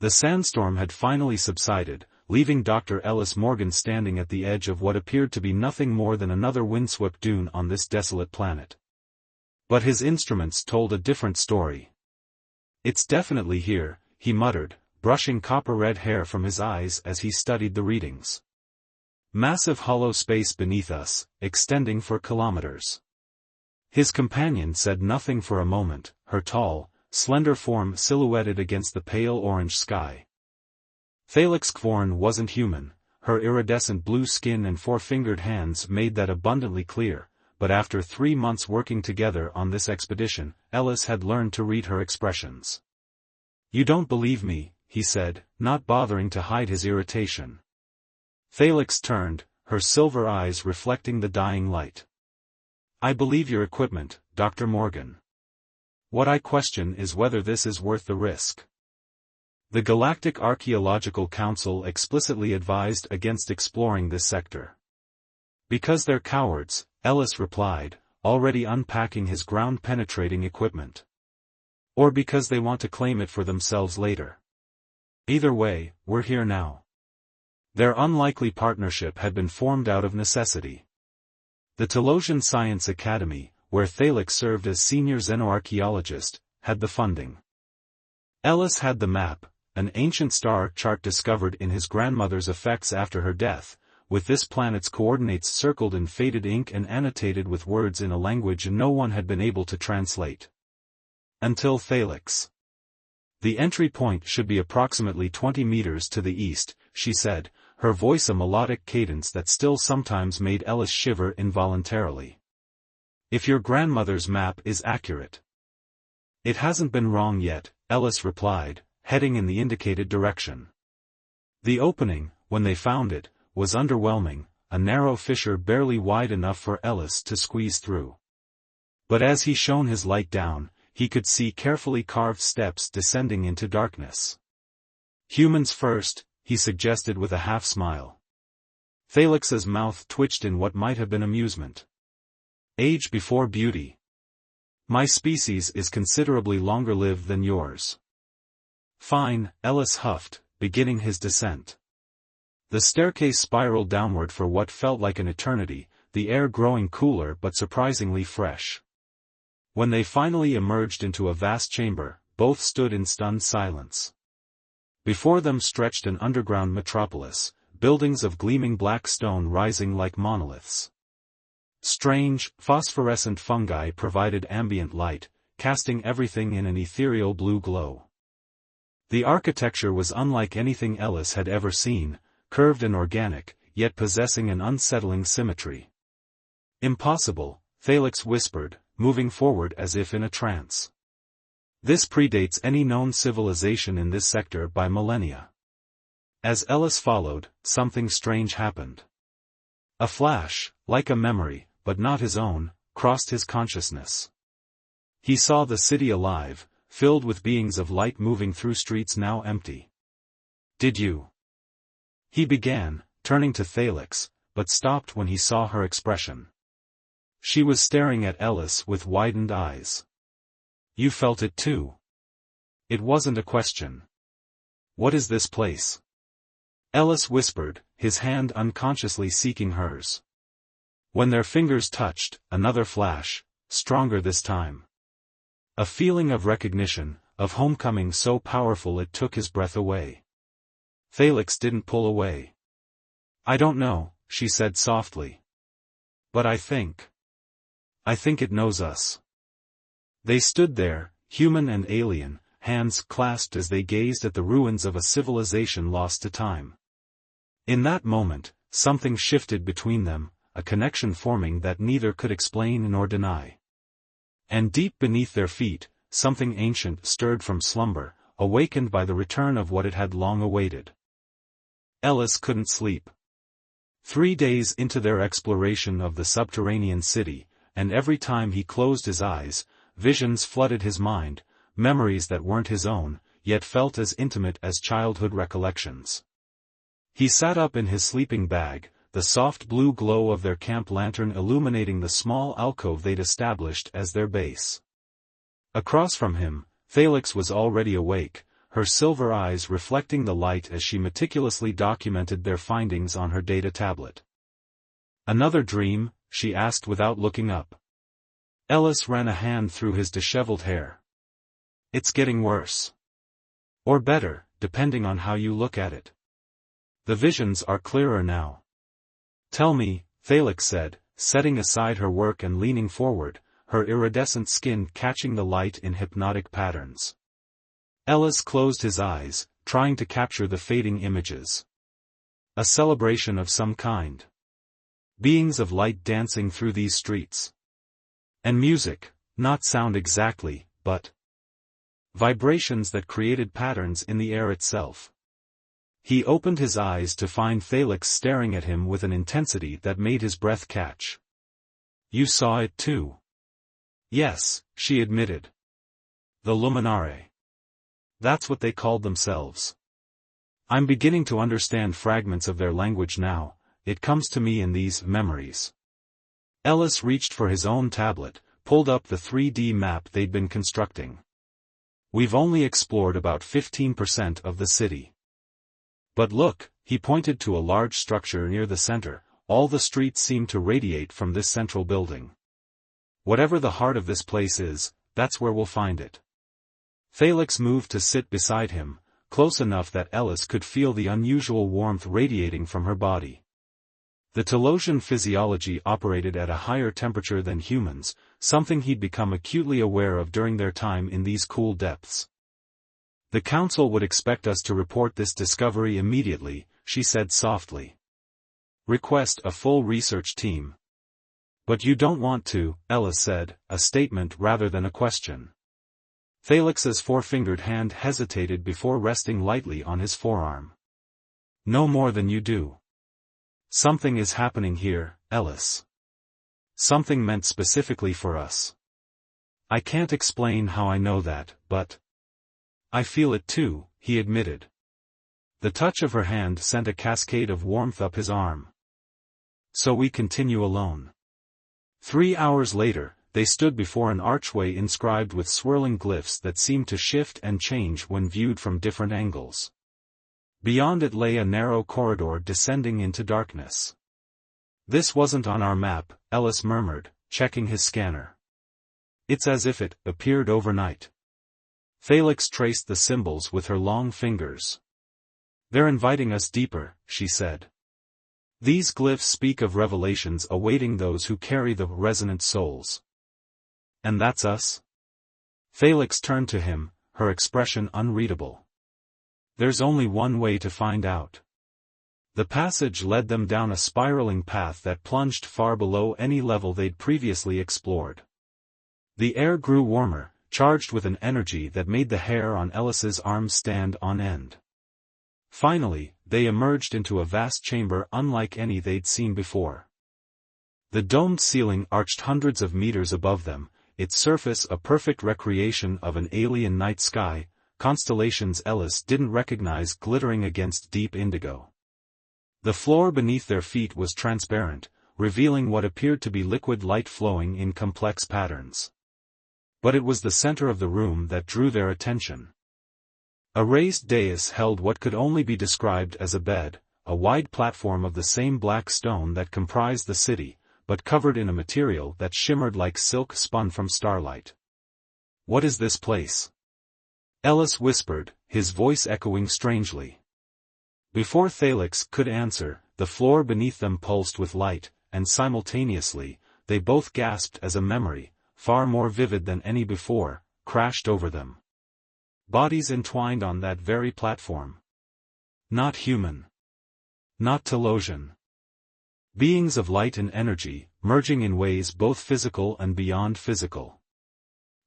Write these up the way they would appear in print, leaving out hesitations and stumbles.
The sandstorm had finally subsided, leaving Dr. Ellis Morgan standing at the edge of what appeared to be nothing more than another windswept dune on this desolate planet. But his instruments told a different story. "It's definitely here," he muttered, brushing copper-red hair from his eyes as he studied the readings. Massive hollow space beneath us, extending for kilometers. His companion said nothing for a moment, her tall, slender form silhouetted against the pale orange sky. Thalix Kvorn wasn't human, her iridescent blue skin and four-fingered hands made that abundantly clear, but after 3 months working together on this expedition, Ellis had learned to read her expressions. "You don't believe me," he said, not bothering to hide his irritation. Thalix turned, her silver eyes reflecting the dying light. "I believe your equipment, Dr. Morgan. What I question is whether this is worth the risk." The Galactic Archeological Council explicitly advised against exploring this sector. "Because they're cowards," Ellis replied, already unpacking his ground-penetrating equipment. "Or because they want to claim it for themselves later. Either way, we're here now." Their unlikely partnership had been formed out of necessity. The Telosian Science Academy, where Thalix served as senior xenoarchaeologist, had the funding. Ellis had the map, an ancient star chart discovered in his grandmother's effects after her death, with this planet's coordinates circled in faded ink and annotated with words in a language no one had been able to translate. Until Thalix. "The entry point should be approximately 20 meters to the east," she said, her voice a melodic cadence that still sometimes made Ellis shiver involuntarily. "If your grandmother's map is accurate." "It hasn't been wrong yet," Ellis replied, heading in the indicated direction. The opening, when they found it, was underwhelming, a narrow fissure barely wide enough for Ellis to squeeze through. But as he shone his light down, he could see carefully carved steps descending into darkness. "Humans first," he suggested with a half-smile. Thalix's mouth twitched in what might have been amusement. "Age before beauty. My species is considerably longer lived than yours." "Fine," Ellis huffed, beginning his descent. The staircase spiraled downward for what felt like an eternity, the air growing cooler but surprisingly fresh. When they finally emerged into a vast chamber, both stood in stunned silence. Before them stretched an underground metropolis, buildings of gleaming black stone rising like monoliths. Strange, phosphorescent fungi provided ambient light, casting everything in an ethereal blue glow. The architecture was unlike anything Ellis had ever seen, curved and organic, yet possessing an unsettling symmetry. "Impossible," Thalix whispered, moving forward as if in a trance. "This predates any known civilization in this sector by millennia." As Ellis followed, something strange happened. A flash, like a memory, but not his own, crossed his consciousness. He saw the city alive, filled with beings of light moving through streets now empty. "Did you?" he began, turning to Thalix, but stopped when he saw her expression. She was staring at Ellis with widened eyes. "You felt it too?" It wasn't a question. "What is this place?" Ellis whispered, his hand unconsciously seeking hers. When their fingers touched, another flash, stronger this time. A feeling of recognition, of homecoming so powerful it took his breath away. Thalix didn't pull away. "I don't know," she said softly. "But I think it knows us." They stood there, human and alien, hands clasped as they gazed at the ruins of a civilization lost to time. In that moment, something shifted between them, a connection forming that neither could explain nor deny. And deep beneath their feet, something ancient stirred from slumber, awakened by the return of what it had long awaited. Ellis couldn't sleep. 3 days into their exploration of the subterranean city, and every time he closed his eyes, visions flooded his mind, memories that weren't his own, yet felt as intimate as childhood recollections. He sat up in his sleeping bag, the soft blue glow of their camp lantern illuminating the small alcove they'd established as their base. Across from him, Thalix was already awake, her silver eyes reflecting the light as she meticulously documented their findings on her data tablet. "Another dream?" she asked without looking up. Ellis ran a hand through his disheveled hair. "It's getting worse. Or better, depending on how you look at it. The visions are clearer now." "Tell me," Thalix said, setting aside her work and leaning forward, her iridescent skin catching the light in hypnotic patterns. Ellis closed his eyes, trying to capture the fading images. A celebration of some kind. Beings of light dancing through these streets. And music, not sound exactly, but vibrations that created patterns in the air itself. He opened his eyes to find Thalix staring at him with an intensity that made his breath catch. "You saw it too?" "Yes," she admitted. "The Luminare. That's what they called themselves. I'm beginning to understand fragments of their language now. It comes to me in these memories." Ellis reached for his own tablet, pulled up the 3D map they'd been constructing. "We've only explored about 15% of the city. But look," he pointed to a large structure near the center, "all the streets seem to radiate from this central building. Whatever the heart of this place is, that's where we'll find it." Thalix moved to sit beside him, close enough that Ellis could feel the unusual warmth radiating from her body. The Telosian physiology operated at a higher temperature than humans, something he'd become acutely aware of during their time in these cool depths. "The Council would expect us to report this discovery immediately," she said softly. "Request a full research team." "But you don't want to," Ellis said, a statement rather than a question. Thalix's four-fingered hand hesitated before resting lightly on his forearm. "No more than you do. Something is happening here, Ellis. Something meant specifically for us. I can't explain how I know that, but I feel it too," he admitted. The touch of her hand sent a cascade of warmth up his arm. "So we continue alone." 3 hours later, they stood before an archway inscribed with swirling glyphs that seemed to shift and change when viewed from different angles. Beyond it lay a narrow corridor descending into darkness. "This wasn't on our map," Ellis murmured, checking his scanner. "It's as if it appeared overnight." Thalix traced the symbols with her long fingers. "They're inviting us deeper," she said. "These glyphs speak of revelations awaiting those who carry the resonant souls." "And that's us?" Thalix turned to him, her expression unreadable. "There's only one way to find out." The passage led them down a spiraling path that plunged far below any level they'd previously explored. The air grew warmer, charged with an energy that made the hair on Ellis's arms stand on end. Finally, they emerged into a vast chamber unlike any they'd seen before. The domed ceiling arched hundreds of meters above them, its surface a perfect recreation of an alien night sky, constellations Ellis didn't recognize glittering against deep indigo. The floor beneath their feet was transparent, revealing what appeared to be liquid light flowing in complex patterns. But it was the center of the room that drew their attention. A raised dais held what could only be described as a bed, a wide platform of the same black stone that comprised the city, but covered in a material that shimmered like silk spun from starlight. "What is this place?" Ellis whispered, his voice echoing strangely. Before Thalix could answer, the floor beneath them pulsed with light, and simultaneously, they both gasped as a memory, far more vivid than any before, crashed over them. Bodies entwined on that very platform. Not human. Not Telosian. Beings of light and energy, merging in ways both physical and beyond physical.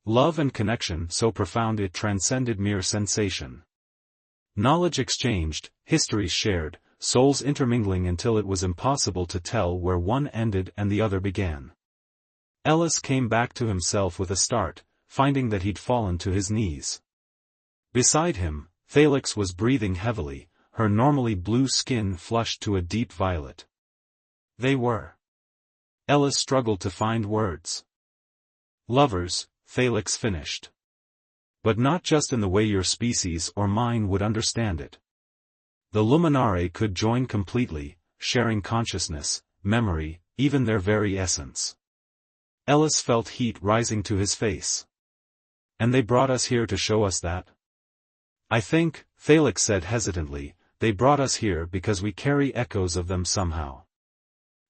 Love and connection so profound it transcended mere sensation. Knowledge exchanged, histories shared, souls intermingling until it was impossible to tell where one ended and the other began. Ellis came back to himself with a start, finding that he'd fallen to his knees. Beside him, Thalix was breathing heavily, her normally blue skin flushed to a deep violet. They were. Ellis struggled to find words. Lovers, Thalix finished. But not just in the way your species or mine would understand it. The Luminare could join completely, sharing consciousness, memory, even their very essence. Ellis felt heat rising to his face. And they brought us here to show us that? I think, Felix said hesitantly, they brought us here because we carry echoes of them somehow.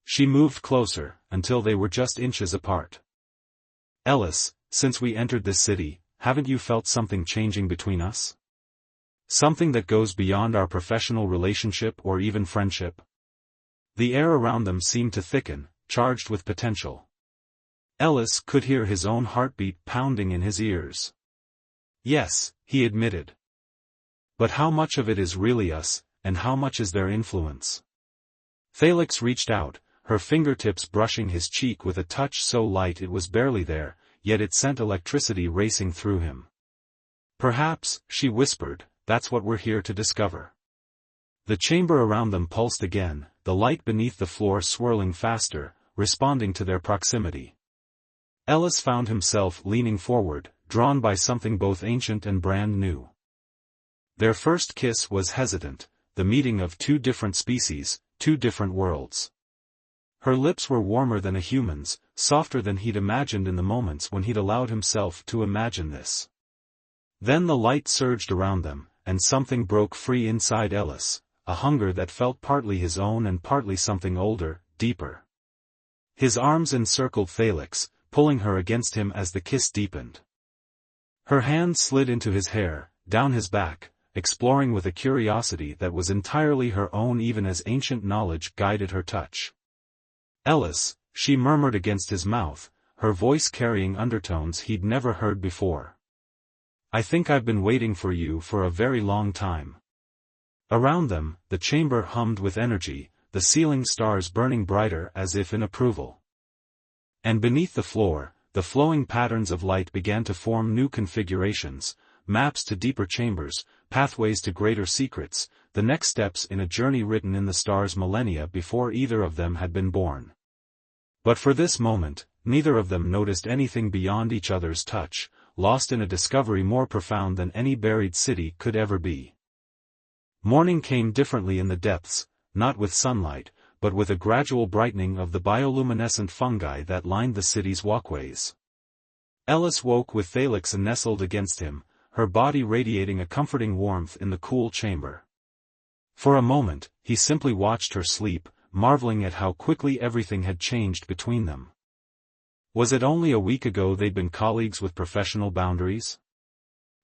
She moved closer, until they were just inches apart. Ellis, since we entered this city, haven't you felt something changing between us? Something that goes beyond our professional relationship or even friendship? The air around them seemed to thicken, charged with potential. Ellis could hear his own heartbeat pounding in his ears. Yes, he admitted. But how much of it is really us, and how much is their influence? Felix reached out, her fingertips brushing his cheek with a touch so light it was barely there, yet it sent electricity racing through him. Perhaps, she whispered, that's what we're here to discover. The chamber around them pulsed again, the light beneath the floor swirling faster, responding to their proximity. Ellis found himself leaning forward, drawn by something both ancient and brand new. Their first kiss was hesitant, the meeting of two different species, two different worlds. Her lips were warmer than a human's, softer than he'd imagined in the moments when he'd allowed himself to imagine this. Then the light surged around them, and something broke free inside Ellis, a hunger that felt partly his own and partly something older, deeper. His arms encircled Felix, pulling her against him as the kiss deepened. Her hand slid into his hair, down his back, exploring with a curiosity that was entirely her own even as ancient knowledge guided her touch. Ellis, she murmured against his mouth, her voice carrying undertones he'd never heard before. I think I've been waiting for you for a very long time. Around them, the chamber hummed with energy, the ceiling stars burning brighter as if in approval. And beneath the floor, the flowing patterns of light began to form new configurations, maps to deeper chambers, pathways to greater secrets, the next steps in a journey written in the stars millennia before either of them had been born. But for this moment, neither of them noticed anything beyond each other's touch, lost in a discovery more profound than any buried city could ever be. Morning came differently in the depths, not with sunlight, but with a gradual brightening of the bioluminescent fungi that lined the city's walkways. Ellis woke with Felix nestled against him, her body radiating a comforting warmth in the cool chamber. For a moment, he simply watched her sleep, marveling at how quickly everything had changed between them. Was it only a week ago they'd been colleagues with professional boundaries?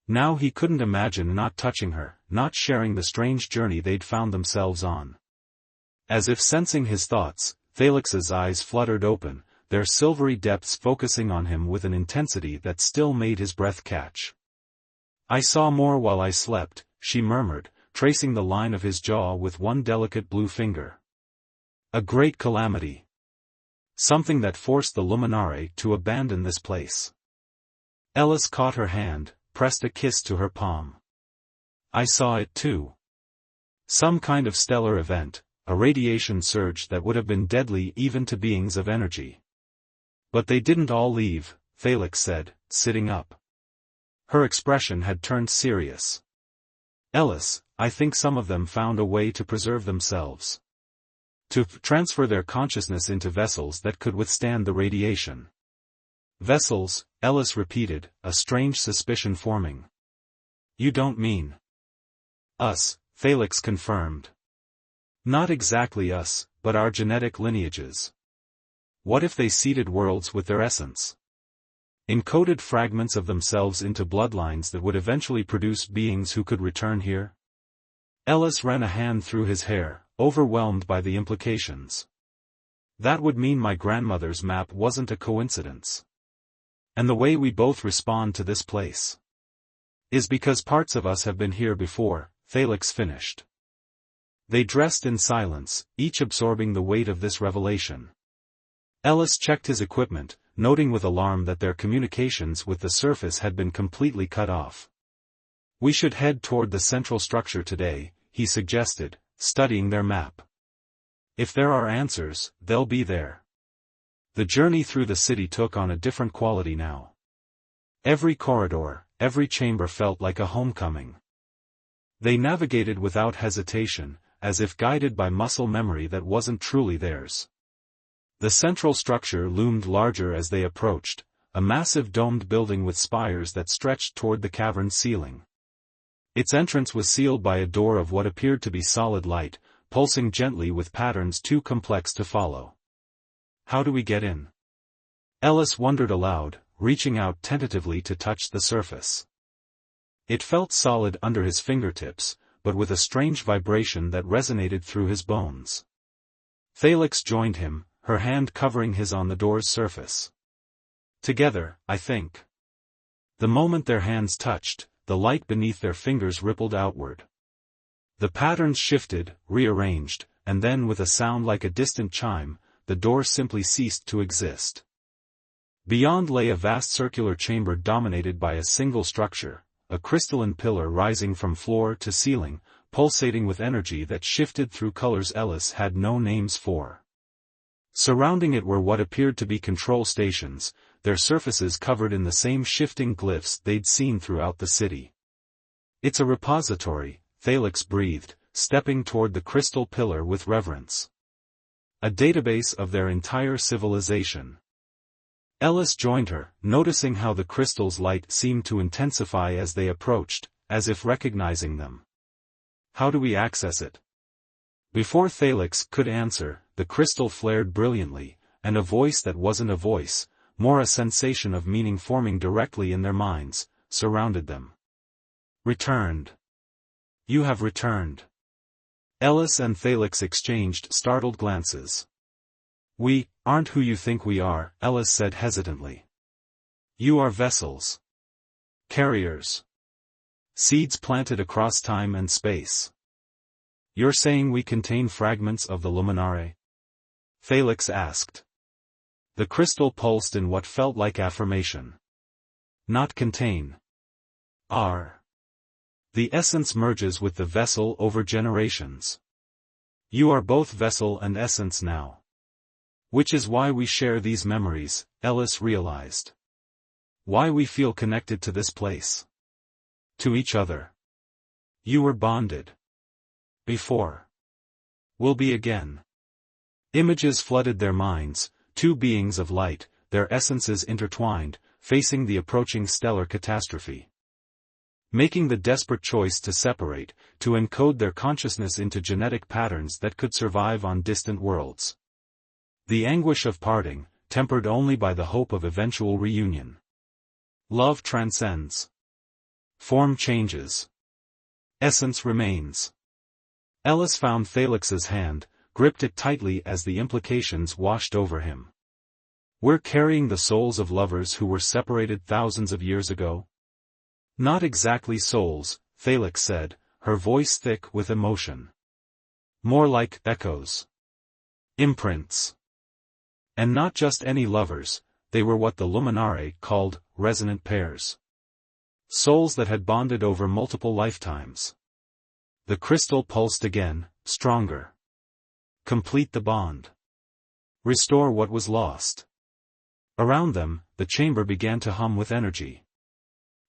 Now he couldn't imagine not touching her, not sharing the strange journey they'd found themselves on. As if sensing his thoughts, Felix's eyes fluttered open, their silvery depths focusing on him with an intensity that still made his breath catch. I saw more while I slept, she murmured, tracing the line of his jaw with one delicate blue finger. A great calamity. Something that forced the Luminare to abandon this place. Ellis caught her hand, pressed a kiss to her palm. I saw it too. Some kind of stellar event, a radiation surge that would have been deadly even to beings of energy. But they didn't all leave, Felix said, sitting up. Her expression had turned serious. Ellis, I think some of them found a way to preserve themselves. To transfer their consciousness into vessels that could withstand the radiation. Vessels, Ellis repeated, a strange suspicion forming. You don't mean us, Felix confirmed. Not exactly us, but our genetic lineages. What if they seeded worlds with their essence? Encoded fragments of themselves into bloodlines that would eventually produce beings who could return here? Ellis ran a hand through his hair, overwhelmed by the implications. That would mean my grandmother's map wasn't a coincidence. And the way we both respond to this place is because parts of us have been here before, Felix finished. They dressed in silence, each absorbing the weight of this revelation. Ellis checked his equipment, noting with alarm that their communications with the surface had been completely cut off. We should head toward the central structure today, he suggested, studying their map. If there are answers, they'll be there. The journey through the city took on a different quality now. Every corridor, every chamber felt like a homecoming. They navigated without hesitation, as if guided by muscle memory that wasn't truly theirs. The central structure loomed larger as they approached, a massive domed building with spires that stretched toward the cavern's ceiling. Its entrance was sealed by a door of what appeared to be solid light, pulsing gently with patterns too complex to follow. How do we get in? Ellis wondered aloud, reaching out tentatively to touch the surface. It felt solid under his fingertips, but with a strange vibration that resonated through his bones. Thalix joined him, her hand covering his on the door's surface. Together, I think. The moment their hands touched, the light beneath their fingers rippled outward. The patterns shifted, rearranged, and then with a sound like a distant chime, the door simply ceased to exist. Beyond lay a vast circular chamber dominated by a single structure, a crystalline pillar rising from floor to ceiling, pulsating with energy that shifted through colors Ellis had no names for. Surrounding it were what appeared to be control stations, their surfaces covered in the same shifting glyphs they'd seen throughout the city. It's a repository, Thalix breathed, stepping toward the crystal pillar with reverence. A database of their entire civilization. Ellis joined her, noticing how the crystal's light seemed to intensify as they approached, as if recognizing them. How do we access it? Before Thalix could answer, the crystal flared brilliantly, and a voice that wasn't a voice, more a sensation of meaning forming directly in their minds, surrounded them. Returned. You have returned. Ellis and Thalix exchanged startled glances. We aren't who you think we are, Ellis said hesitantly. You are vessels. Carriers. Seeds planted across time and space. You're saying we contain fragments of the Luminare? Thalix asked. The crystal pulsed in what felt like affirmation. Not contain. Are. The essence merges with the vessel over generations. You are both vessel and essence now. Which is why we share these memories, Ellis realized. Why we feel connected to this place. To each other. You were bonded. Before. Will be again. Images flooded their minds, two beings of light, their essences intertwined, facing the approaching stellar catastrophe. Making the desperate choice to separate, to encode their consciousness into genetic patterns that could survive on distant worlds. The anguish of parting, tempered only by the hope of eventual reunion. Love transcends. Form changes. Essence remains. Ellis found Thalix's hand, gripped it tightly as the implications washed over him. We're carrying the souls of lovers who were separated thousands of years ago? Not exactly souls, Thalix said, her voice thick with emotion. More like echoes. Imprints. And not just any lovers, they were what the Luminare called resonant pairs. Souls that had bonded over multiple lifetimes. The crystal pulsed again, stronger. Complete the bond. Restore what was lost. Around them, the chamber began to hum with energy.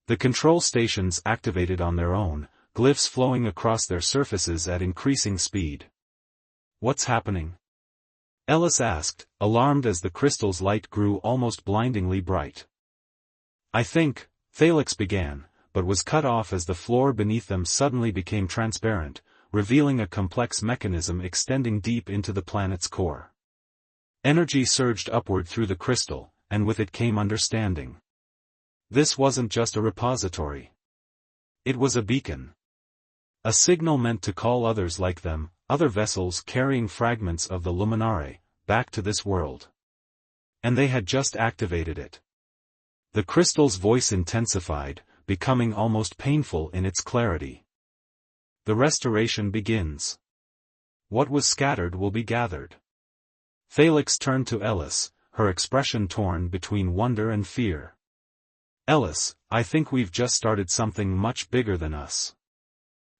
The control stations activated on their own, glyphs flowing across their surfaces at increasing speed. What's happening? Ellis asked, alarmed as the crystal's light grew almost blindingly bright. I think, Thalix began, but was cut off as the floor beneath them suddenly became transparent, revealing a complex mechanism extending deep into the planet's core. Energy surged upward through the crystal, and with it came understanding. This wasn't just a repository. It was a beacon. A signal meant to call others like them, other vessels carrying fragments of the Luminare, back to this world. And they had just activated it. The crystal's voice intensified, becoming almost painful in its clarity. The restoration begins. What was scattered will be gathered. Thalix turned to Ellis, her expression torn between wonder and fear. Ellis, I think we've just started something much bigger than us.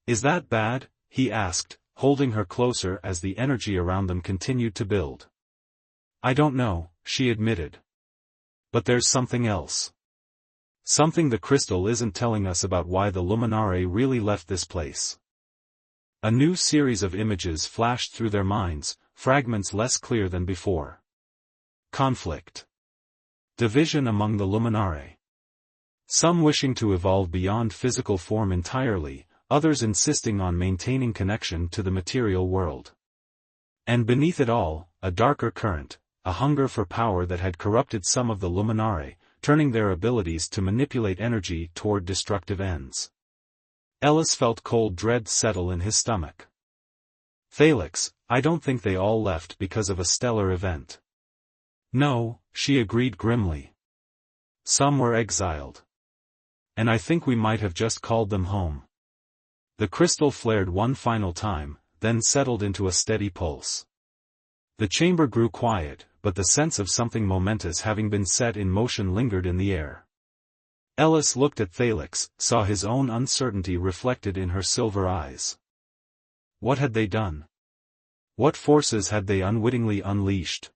Is that bad? He asked, holding her closer as the energy around them continued to build. I don't know, she admitted. But there's something else. Something the crystal isn't telling us about why the luminare really left this place. A new series of images flashed through their minds, fragments less clear than before. Conflict. Division among the luminare. Some wishing to evolve beyond physical form entirely, others insisting on maintaining connection to the material world. And beneath it all, a darker current, a hunger for power that had corrupted some of the luminare, turning their abilities to manipulate energy toward destructive ends. Ellis felt cold dread settle in his stomach. Thalix, I don't think they all left because of a stellar event. No, she agreed grimly. Some were exiled. And I think we might have just called them home. The crystal flared one final time, then settled into a steady pulse. The chamber grew quiet, but the sense of something momentous having been set in motion lingered in the air. Ellis looked at Thalix, saw his own uncertainty reflected in her silver eyes. What had they done? What forces had they unwittingly unleashed?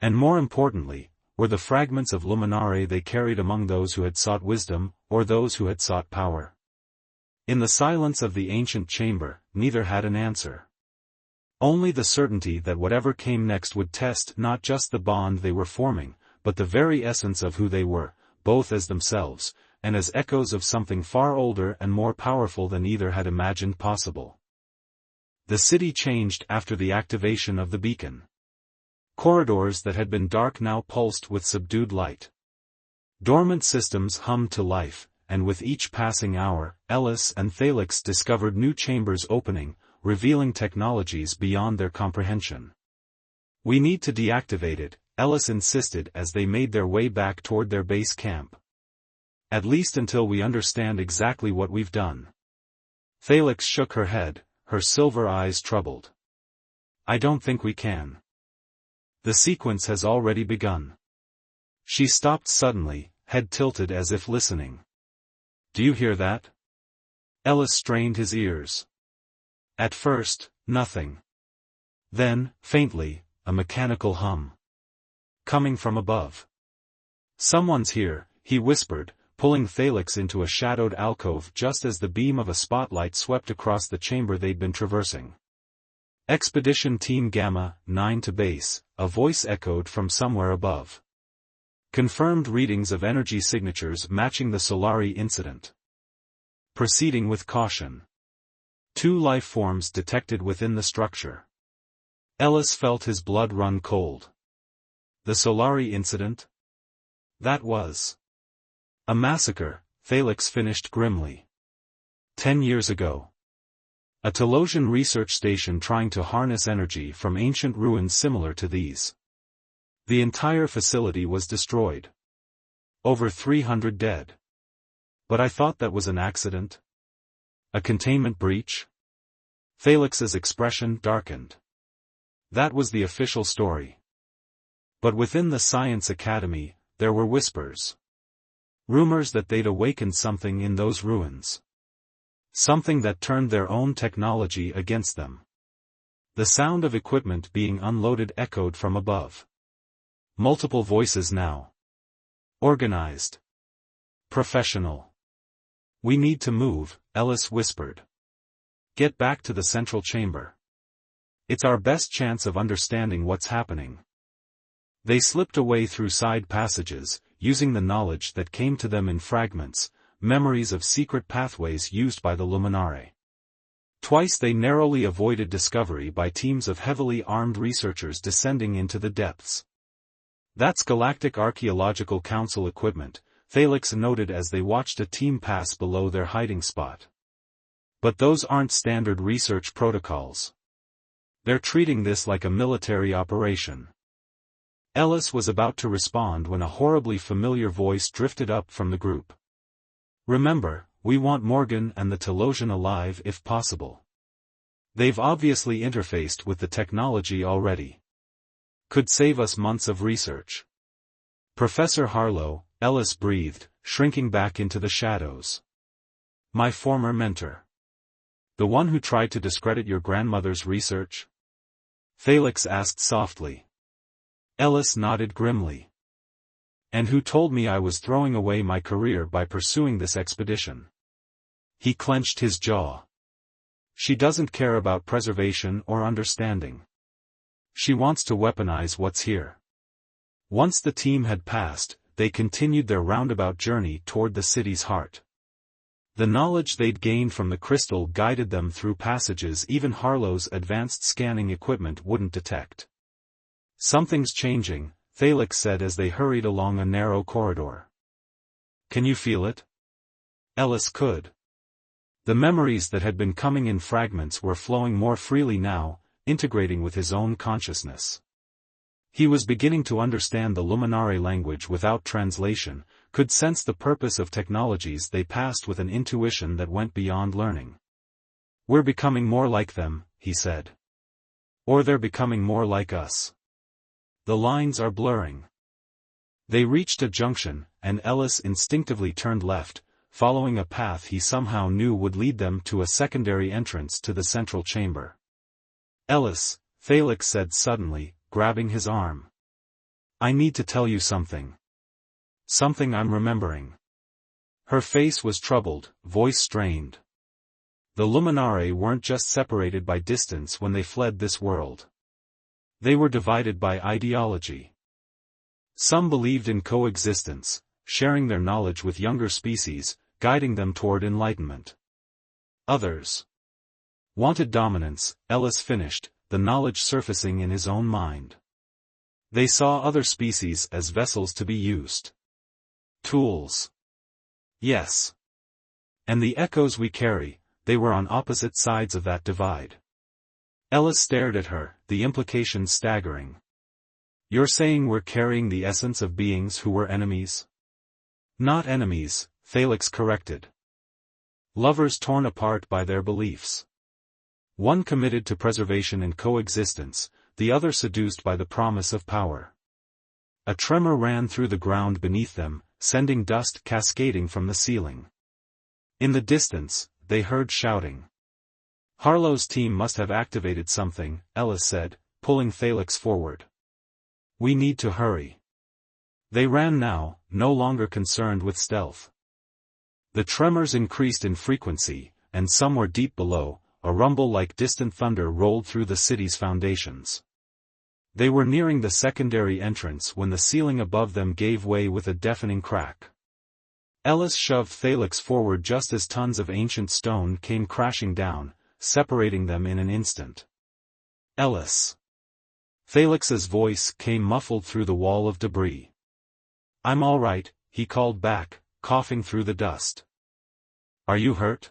And more importantly, were the fragments of luminare they carried among those who had sought wisdom, or those who had sought power? In the silence of the ancient chamber, neither had an answer. Only the certainty that whatever came next would test not just the bond they were forming, but the very essence of who they were, both as themselves, and as echoes of something far older and more powerful than either had imagined possible. The city changed after the activation of the beacon. Corridors that had been dark now pulsed with subdued light. Dormant systems hummed to life, and with each passing hour, Ellis and Thalix discovered new chambers opening, revealing technologies beyond their comprehension. We need to deactivate it, Ellis insisted as they made their way back toward their base camp. At least until we understand exactly what we've done. Thalix shook her head, her silver eyes troubled. I don't think we can. The sequence has already begun. She stopped suddenly, head tilted as if listening. Do you hear that? Ellis strained his ears. At first, nothing. Then, faintly, a mechanical hum. Coming from above. Someone's here, he whispered, pulling Thalix into a shadowed alcove just as the beam of a spotlight swept across the chamber they'd been traversing. Expedition Team Gamma, 9 to base, a voice echoed from somewhere above. Confirmed readings of energy signatures matching the Solari incident. Proceeding with caution. 2 life forms detected within the structure. Ellis felt his blood run cold. The Solari incident? That was a massacre, Thalix finished grimly. 10 years ago. A Telosian research station trying to harness energy from ancient ruins similar to these. The entire facility was destroyed. Over 300 dead. But I thought that was an accident? A containment breach? Thalix's expression darkened. That was the official story. But within the Science Academy, there were whispers. Rumors that they'd awakened something in those ruins. Something that turned their own technology against them. The sound of equipment being unloaded echoed from above. Multiple voices now. Organized. Professional. We need to move, Ellis whispered. Get back to the central chamber. It's our best chance of understanding what's happening. They slipped away through side passages, using the knowledge that came to them in fragments, memories of secret pathways used by the luminare. Twice they narrowly avoided discovery by teams of heavily armed researchers descending into the depths. That's Galactic Archeological Council equipment, Thalix noted as they watched a team pass below their hiding spot. But those aren't standard research protocols. They're treating this like a military operation. Ellis was about to respond when a horribly familiar voice drifted up from the group. Remember, we want Morgan and the Telosian alive if possible. They've obviously interfaced with the technology already. Could save us months of research. Professor Harlow, Ellis breathed, shrinking back into the shadows. My former mentor. The one who tried to discredit your grandmother's research? Thalix asked softly. Ellis nodded grimly. And who told me I was throwing away my career by pursuing this expedition? He clenched his jaw. She doesn't care about preservation or understanding. She wants to weaponize what's here. Once the team had passed, they continued their roundabout journey toward the city's heart. The knowledge they'd gained from the crystal guided them through passages even Harlow's advanced scanning equipment wouldn't detect. Something's changing, Thalix said as they hurried along a narrow corridor. Can you feel it? Ellis could. The memories that had been coming in fragments were flowing more freely now, integrating with his own consciousness. He was beginning to understand the Luminare language without translation, could sense the purpose of technologies they passed with an intuition that went beyond learning. We're becoming more like them, he said. Or they're becoming more like us. The lines are blurring. They reached a junction, and Ellis instinctively turned left, following a path he somehow knew would lead them to a secondary entrance to the central chamber. Ellis, Thalix said suddenly, grabbing his arm. I need to tell you something. Something I'm remembering. Her face was troubled, voice strained. The Luminare weren't just separated by distance when they fled this world. They were divided by ideology. Some believed in coexistence, sharing their knowledge with younger species, guiding them toward enlightenment. Others wanted dominance, Ellis finished, the knowledge surfacing in his own mind. They saw other species as vessels to be used. Tools. Yes. And the echoes we carry, they were on opposite sides of that divide. Ellis stared at her, the implications staggering. You're saying we're carrying the essence of beings who were enemies? Not enemies, Thalix corrected. Lovers torn apart by their beliefs. One committed to preservation and coexistence, the other seduced by the promise of power. A tremor ran through the ground beneath them, sending dust cascading from the ceiling. In the distance, they heard shouting. Harlow's team must have activated something, Ellis said, pulling Thalix forward. We need to hurry. They ran now, no longer concerned with stealth. The tremors increased in frequency, and somewhere deep below, a rumble like distant thunder rolled through the city's foundations. They were nearing the secondary entrance when the ceiling above them gave way with a deafening crack. Ellis shoved Thalix forward just as tons of ancient stone came crashing down, separating them in an instant. Ellis. Thalix's voice came muffled through the wall of debris. I'm all right, he called back, coughing through the dust. Are you hurt?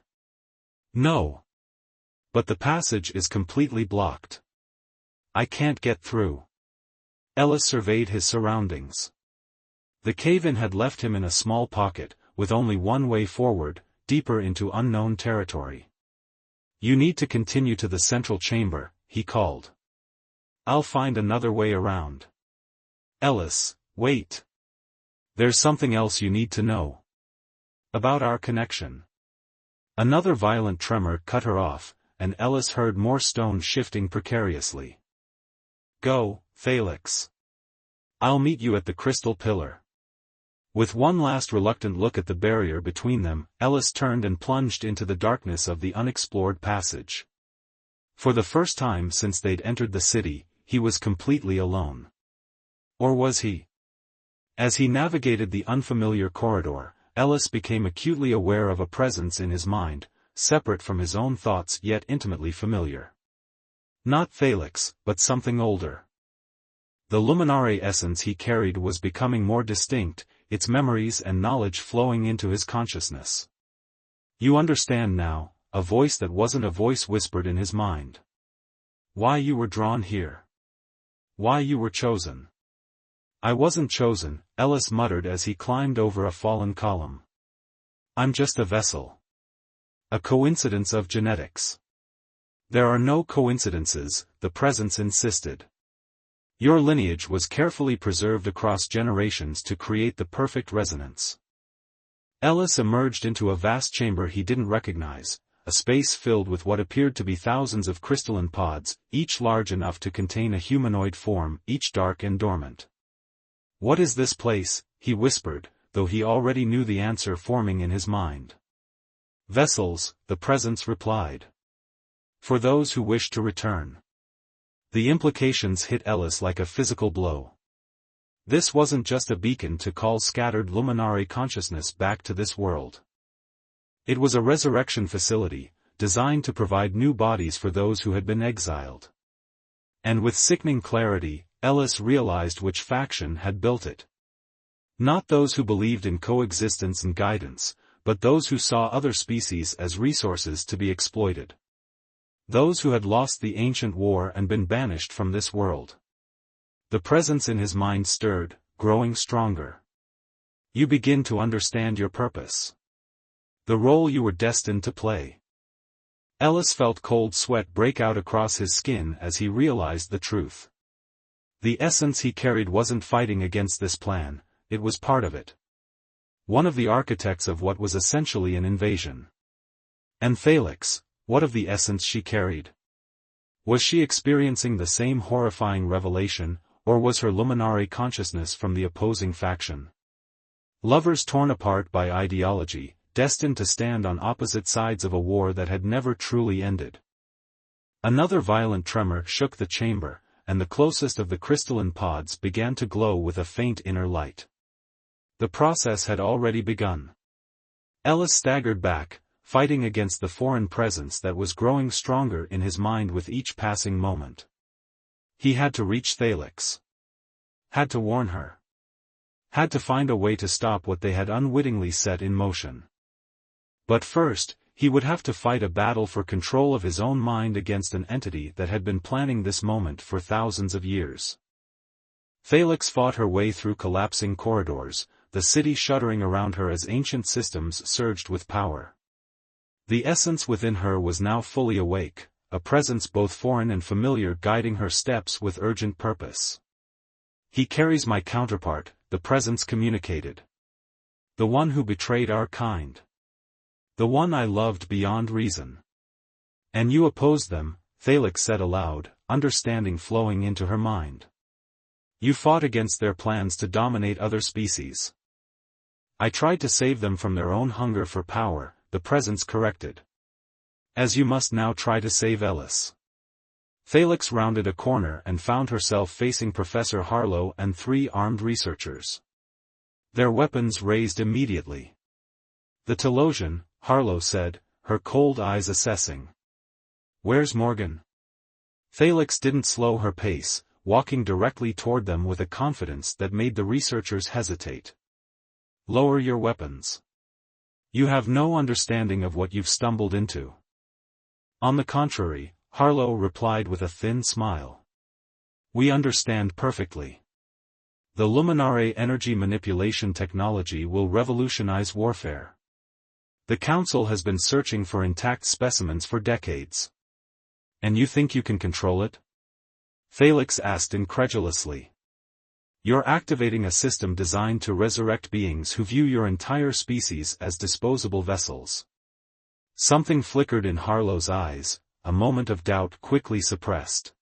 No. But the passage is completely blocked. I can't get through. Ellis surveyed his surroundings. The cave-in had left him in a small pocket, with only one way forward, deeper into unknown territory. You need to continue to the central chamber, he called. I'll find another way around. Ellis, wait. There's something else you need to know. About our connection. Another violent tremor cut her off, and Ellis heard more stone shifting precariously. Go, Thalix. I'll meet you at the crystal pillar. With one last reluctant look at the barrier between them, Ellis turned and plunged into the darkness of the unexplored passage. For the first time since they'd entered the city, he was completely alone. Or was he? As he navigated the unfamiliar corridor, Ellis became acutely aware of a presence in his mind, separate from his own thoughts yet intimately familiar. Not Thalix, but something older. The Luminare essence he carried was becoming more distinct, its memories and knowledge flowing into his consciousness. You understand now, a voice that wasn't a voice whispered in his mind. Why you were drawn here. Why you were chosen. I wasn't chosen, Ellis muttered as he climbed over a fallen column. I'm just a vessel. A coincidence of genetics. There are no coincidences, the presence insisted. Your lineage was carefully preserved across generations to create the perfect resonance. Ellis emerged into a vast chamber he didn't recognize, a space filled with what appeared to be thousands of crystalline pods, each large enough to contain a humanoid form, each dark and dormant. What is this place? he whispered, though he already knew the answer forming in his mind. Vessels, the presence replied. For those who wish to return. The implications hit Ellis like a physical blow. This wasn't just a beacon to call scattered luminary consciousness back to this world. It was a resurrection facility, designed to provide new bodies for those who had been exiled. And with sickening clarity, Ellis realized which faction had built it. Not those who believed in coexistence and guidance, but those who saw other species as resources to be exploited. Those who had lost the ancient war and been banished from this world. The presence in his mind stirred, growing stronger. You begin to understand your purpose. The role you were destined to play. Ellis felt cold sweat break out across his skin as he realized the truth. The essence he carried wasn't fighting against this plan, it was part of it. One of the architects of what was essentially an invasion. And Thalix, what of the essence she carried? Was she experiencing the same horrifying revelation, or was her luminary consciousness from the opposing faction? Lovers torn apart by ideology, destined to stand on opposite sides of a war that had never truly ended. Another violent tremor shook the chamber, and the closest of the crystalline pods began to glow with a faint inner light. The process had already begun. Ellis staggered back, fighting against the foreign presence that was growing stronger in his mind with each passing moment. He had to reach Thalix. Had to warn her. Had to find a way to stop what they had unwittingly set in motion. But first, he would have to fight a battle for control of his own mind against an entity that had been planning this moment for thousands of years. Thalix fought her way through collapsing corridors, the city shuddering around her as ancient systems surged with power. The essence within her was now fully awake, a presence both foreign and familiar guiding her steps with urgent purpose. He carries my counterpart, the presence communicated. The one who betrayed our kind. The one I loved beyond reason. And you opposed them, Thalix said aloud, understanding flowing into her mind. You fought against their plans to dominate other species. I tried to save them from their own hunger for power, the presence corrected. As you must now try to save Ellis. Thalix rounded a corner and found herself facing Professor Harlow and 3 armed researchers. Their weapons raised immediately. The Telosian, Harlow said, her cold eyes assessing. Where's Morgan? Thalix didn't slow her pace, walking directly toward them with a confidence that made the researchers hesitate. Lower your weapons. You have no understanding of what you've stumbled into. On the contrary, Harlow replied with a thin smile. We understand perfectly. The Luminare energy manipulation technology will revolutionize warfare. The Council has been searching for intact specimens for decades. And you think you can control it? Thalix asked incredulously. You're activating a system designed to resurrect beings who view your entire species as disposable vessels. Something flickered in Harlow's eyes, a moment of doubt quickly suppressed.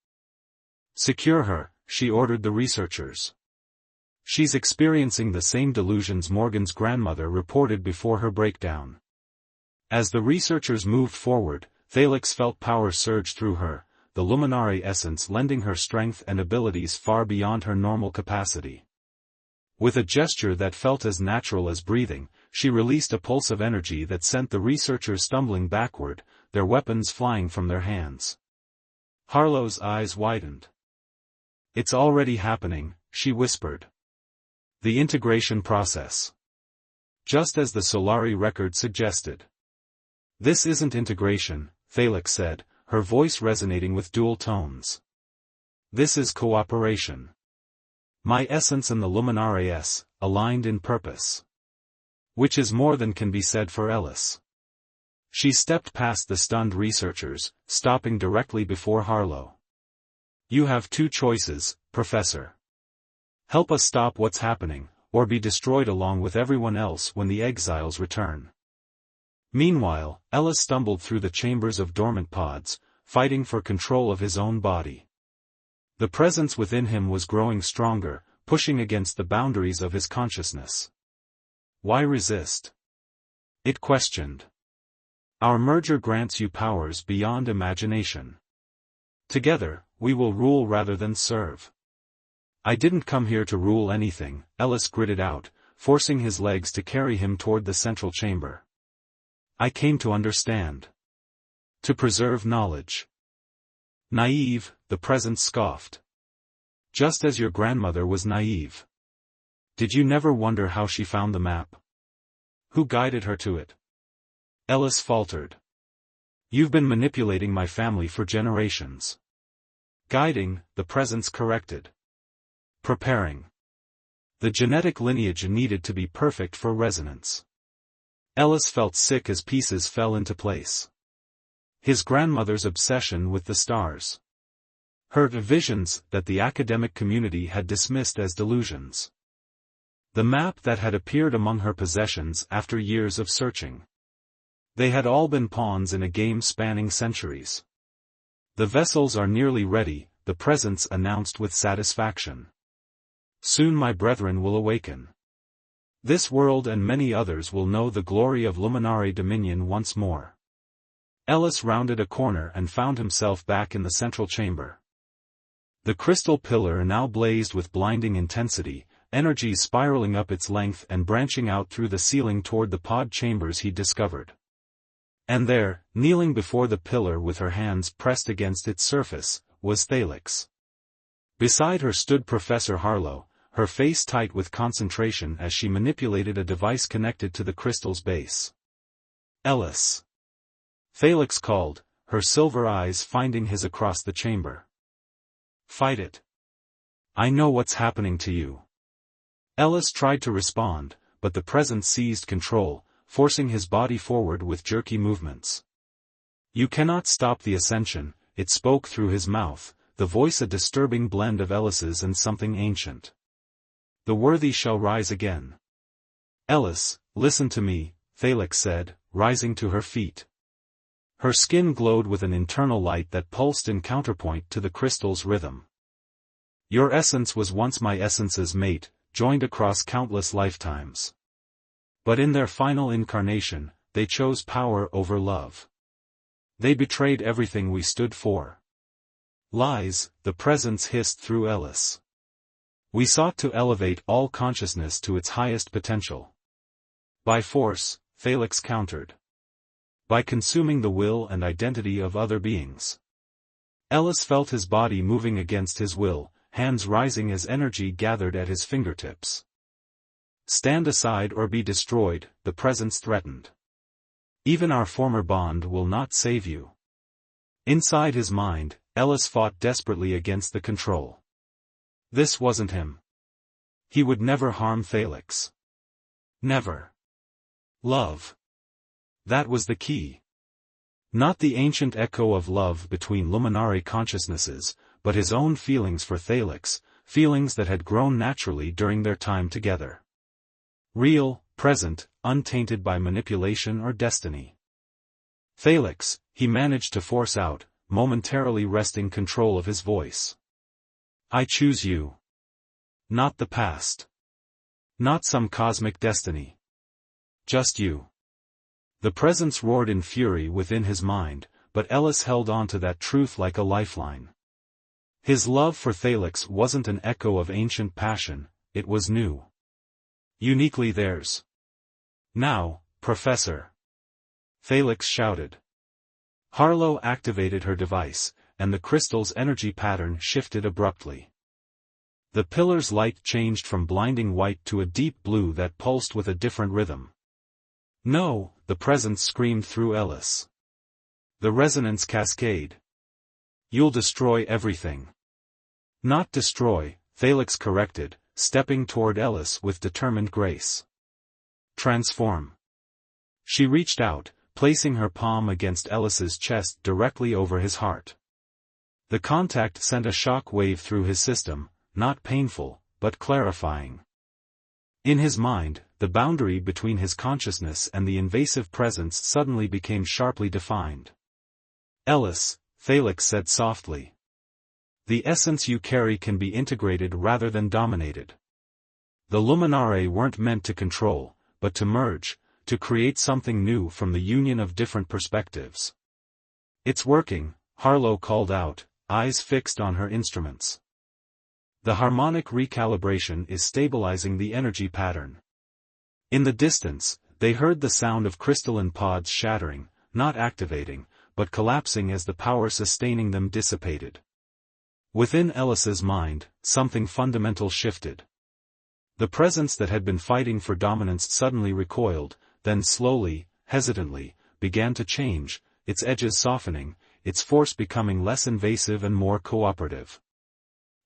Secure her, she ordered the researchers. She's experiencing the same delusions Morgan's grandmother reported before her breakdown. As the researchers moved forward, Thalix felt power surge through her, the luminary essence lending her strength and abilities far beyond her normal capacity. With a gesture that felt as natural as breathing, she released a pulse of energy that sent the researchers stumbling backward, their weapons flying from their hands. Harlow's eyes widened. It's already happening, she whispered. The integration process. Just as the Solari record suggested. This isn't integration, Thalix said, her voice resonating with dual tones. This is cooperation. My essence and the Luminare S, aligned in purpose. Which is more than can be said for Ellis. She stepped past the stunned researchers, stopping directly before Harlow. You have 2 choices, Professor. Help us stop what's happening, or be destroyed along with everyone else when the exiles return. Meanwhile, Ellis stumbled through the chambers of dormant pods, fighting for control of his own body. The presence within him was growing stronger, pushing against the boundaries of his consciousness. Why resist? It questioned. Our merger grants you powers beyond imagination. Together, we will rule rather than serve. I didn't come here to rule anything, Ellis gritted out, forcing his legs to carry him toward the central chamber. I came to understand. To preserve knowledge. Naive, the presence scoffed. Just as your grandmother was naive. Did you never wonder how she found the map? Who guided her to it? Ellis faltered. You've been manipulating my family for generations. Guiding, the presence corrected. Preparing. The genetic lineage needed to be perfect for resonance. Ellis felt sick as pieces fell into place. His grandmother's obsession with the stars. Her visions that the academic community had dismissed as delusions. The map that had appeared among her possessions after years of searching. They had all been pawns in a game spanning centuries. The vessels are nearly ready, the presence announced with satisfaction. Soon my brethren will awaken. This world and many others will know the glory of luminary dominion once more. Ellis rounded a corner and found himself back in the central chamber. The crystal pillar now blazed with blinding intensity, energy spiraling up its length and branching out through the ceiling toward the pod chambers he discovered. And there, kneeling before the pillar with her hands pressed against its surface, was Thalix. Beside her stood Professor Harlow, her face tight with concentration as she manipulated a device connected to the crystal's base. Ellis. Thalix called, her silver eyes finding his across the chamber. Fight it. I know what's happening to you. Ellis tried to respond, but the presence seized control, forcing his body forward with jerky movements. You cannot stop the ascension, it spoke through his mouth, the voice a disturbing blend of Ellis's and something ancient. The worthy shall rise again. Ellis, listen to me, Thalix said, rising to her feet. Her skin glowed with an internal light that pulsed in counterpoint to the crystal's rhythm. Your essence was once my essence's mate, joined across countless lifetimes. But in their final incarnation, they chose power over love. They betrayed everything we stood for. Lies, the presence hissed through Ellis. We sought to elevate all consciousness to its highest potential. By force, Thalix countered. By consuming the will and identity of other beings. Ellis felt his body moving against his will, hands rising as energy gathered at his fingertips. Stand aside or be destroyed, the presence threatened. Even our former bond will not save you. Inside his mind, Ellis fought desperately against the control. This wasn't him. He would never harm Thalix. Never. Love. That was the key. Not the ancient echo of love between luminary consciousnesses, but his own feelings for Thalix, feelings that had grown naturally during their time together. Real, present, untainted by manipulation or destiny. Thalix, he managed to force out, momentarily wresting control of his voice. I choose you. Not the past. Not some cosmic destiny. Just you. The presence roared in fury within his mind, but Ellis held on to that truth like a lifeline. His love for Thalix wasn't an echo of ancient passion, it was new. Uniquely theirs. Now, Professor. Thalix shouted. Harlow activated her device, and the crystal's energy pattern shifted abruptly. The pillar's light changed from blinding white to a deep blue that pulsed with a different rhythm. No, the presence screamed through Ellis. The resonance cascade. You'll destroy everything. Not destroy, Thalix corrected, stepping toward Ellis with determined grace. Transform. She reached out, placing her palm against Ellis's chest directly over his heart. The contact sent a shock wave through his system, not painful, but clarifying. In his mind, the boundary between his consciousness and the invasive presence suddenly became sharply defined. Ellis, Thalix said softly. The essence you carry can be integrated rather than dominated. The luminare weren't meant to control, but to merge, to create something new from the union of different perspectives. It's working, Harlow called out, eyes fixed on her instruments. The harmonic recalibration is stabilizing the energy pattern. In the distance, they heard the sound of crystalline pods shattering, not activating, but collapsing as the power sustaining them dissipated. Within Ellis's mind, something fundamental shifted. The presence that had been fighting for dominance suddenly recoiled, then slowly, hesitantly, began to change, its edges softening, its force becoming less invasive and more cooperative.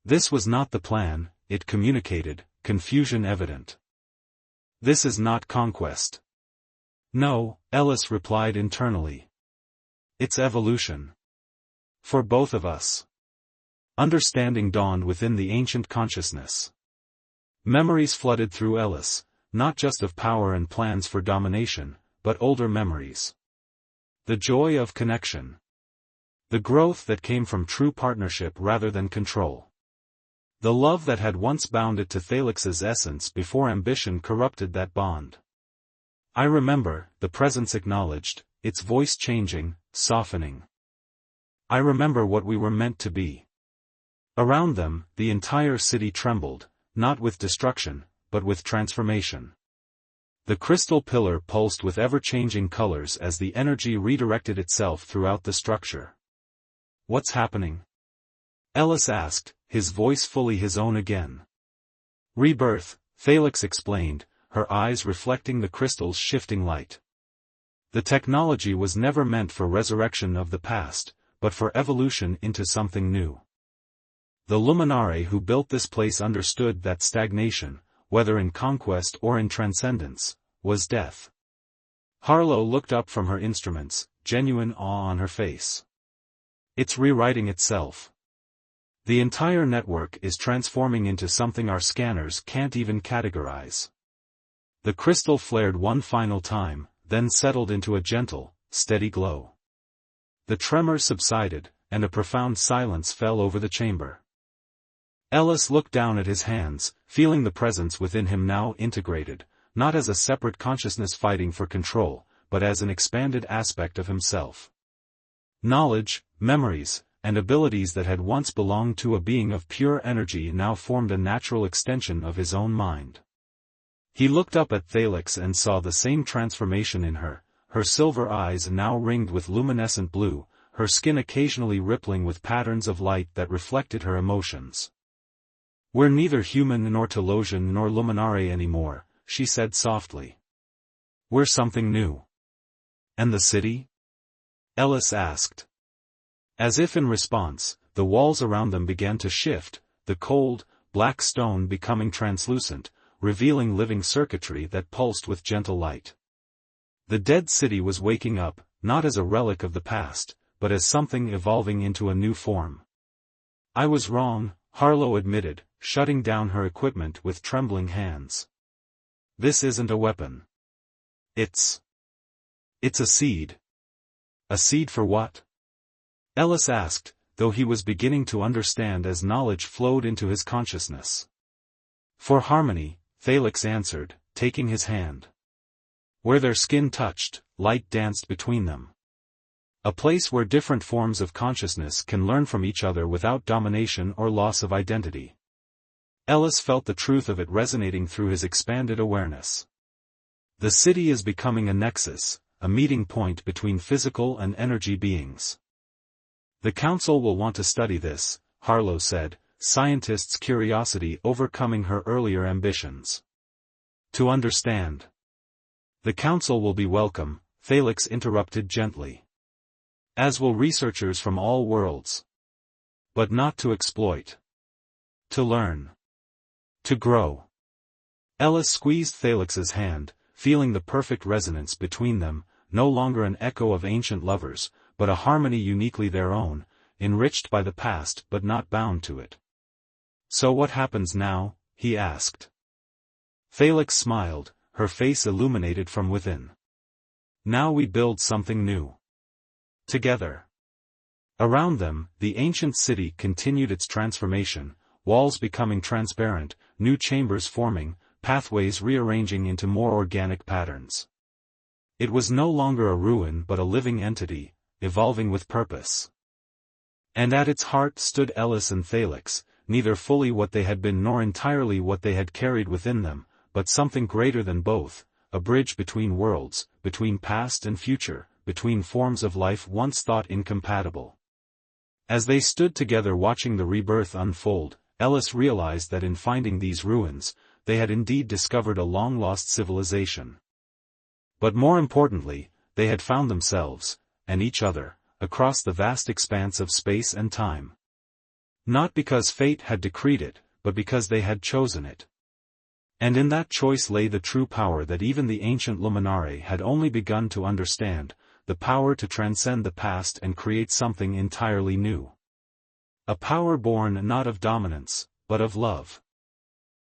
This was not the plan, it communicated, confusion evident. This is not conquest. No, Ellis replied internally. It's evolution. For both of us. Understanding dawned within the ancient consciousness. Memories flooded through Ellis, not just of power and plans for domination, but older memories. The joy of connection. The growth that came from true partnership rather than control. The love that had once bound it to Thalix's essence before ambition corrupted that bond. I remember, the presence acknowledged, its voice changing, softening. I remember what we were meant to be. Around them, the entire city trembled, not with destruction, but with transformation. The crystal pillar pulsed with ever-changing colors as the energy redirected itself throughout the structure. What's happening? Ellis asked, his voice fully his own again. Rebirth, Thalix explained, her eyes reflecting the crystal's shifting light. The technology was never meant for resurrection of the past, but for evolution into something new. The luminare who built this place understood that stagnation, whether in conquest or in transcendence, was death. Harlow looked up from her instruments, genuine awe on her face. It's rewriting itself. The entire network is transforming into something our scanners can't even categorize. The crystal flared one final time, then settled into a gentle, steady glow. The tremor subsided, and a profound silence fell over the chamber. Ellis looked down at his hands, feeling the presence within him now integrated, not as a separate consciousness fighting for control, but as an expanded aspect of himself. Knowledge, memories, and abilities that had once belonged to a being of pure energy now formed a natural extension of his own mind. He looked up at Thalix and saw the same transformation in her, her silver eyes now ringed with luminescent blue, her skin occasionally rippling with patterns of light that reflected her emotions. We're neither human nor Telosian nor luminare anymore, she said softly. We're something new. And the city? Ellis asked. As if in response, the walls around them began to shift, the cold, black stone becoming translucent, revealing living circuitry that pulsed with gentle light. The dead city was waking up, not as a relic of the past, but as something evolving into a new form. I was wrong, Harlow admitted, shutting down her equipment with trembling hands. This isn't a weapon. It's a seed. A seed for what? Ellis asked, though he was beginning to understand as knowledge flowed into his consciousness. For harmony, Thalix answered, taking his hand. Where their skin touched, light danced between them. A place where different forms of consciousness can learn from each other without domination or loss of identity. Ellis felt the truth of it resonating through his expanded awareness. The city is becoming a nexus, a meeting point between physical and energy beings. The Council will want to study this, Harlow said, scientists' curiosity overcoming her earlier ambitions. To understand. The Council will be welcome, Thalix interrupted gently. As will researchers from all worlds. But not to exploit. To learn. To grow. Ellis squeezed Thalix's hand, feeling the perfect resonance between them, no longer an echo of ancient lovers, but a harmony uniquely their own, enriched by the past but not bound to it. So what happens now? He asked. Thalix smiled, her face illuminated from within. Now we build something new. Together. Around them, the ancient city continued its transformation, walls becoming transparent, new chambers forming, pathways rearranging into more organic patterns. It was no longer a ruin but a living entity, evolving with purpose. And at its heart stood Ellis and Thalix, neither fully what they had been nor entirely what they had carried within them, but something greater than both, a bridge between worlds, between past and future, between forms of life once thought incompatible. As they stood together watching the rebirth unfold, Ellis realized that in finding these ruins, they had indeed discovered a long-lost civilization. But more importantly, they had found themselves, and each other, across the vast expanse of space and time. Not because fate had decreed it, but because they had chosen it. And in that choice lay the true power that even the ancient Luminare had only begun to understand, the power to transcend the past and create something entirely new. A power born not of dominance, but of love.